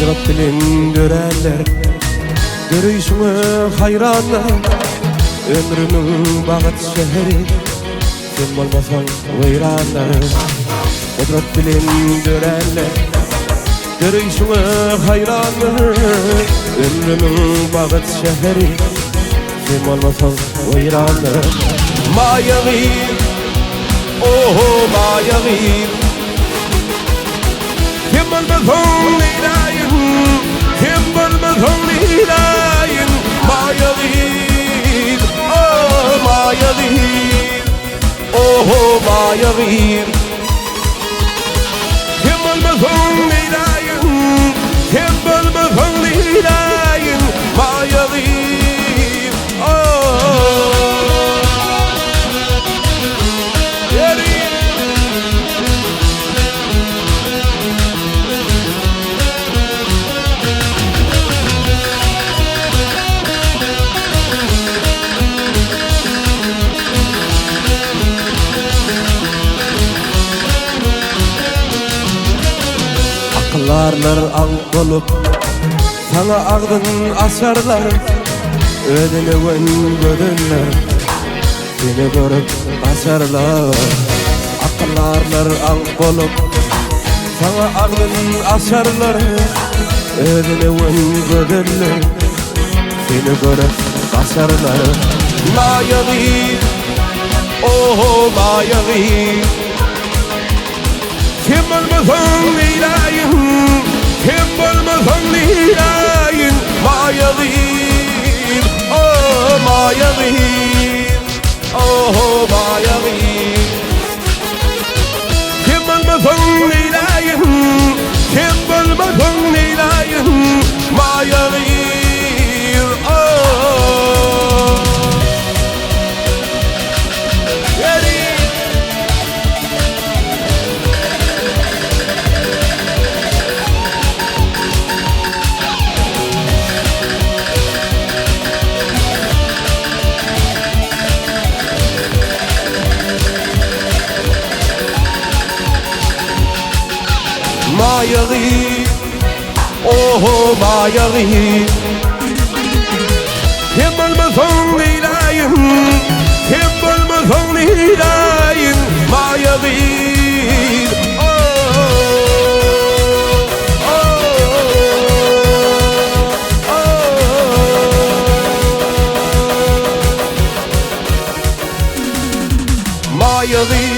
Kudret bilen görenler görüşüme hayranlar. Ömrümün bağıt şehri sen bolmasan vayranlar. Kudret bilen görenler görüşüme hayranlar. Ömrümün bağıt şehri sen bolmasan vayranlar. Mayagir, oh mayagir, kim bolmasan lilayin, kim bolmasan lilayin. Mayagir, oh mayagir, oh mayagir, kim bolmasan lilayin, kim bolmasan lilayin. Mayagir, oh akıllarlar ağ bolup sana ağdın asarlar. Ödüne ön gödünler seni görüp asarlar. Akıllarlar ağ bolup sana ağdın asarlar. Ödüne ön gödünler seni görüp asarlar. Mayagir, oh mayagir, kim bolmasan lilayin, kim bolmasan lilayin. Mayagir, oh mayagir, oh mayagir, kim bolmasan lilayin, kim bolmasan lilayin. Mayagir, oh mayagir, oh mayagir, kim bolmasan lilayin, kim bolmasan lilayin. Mayagir, oh mayagir.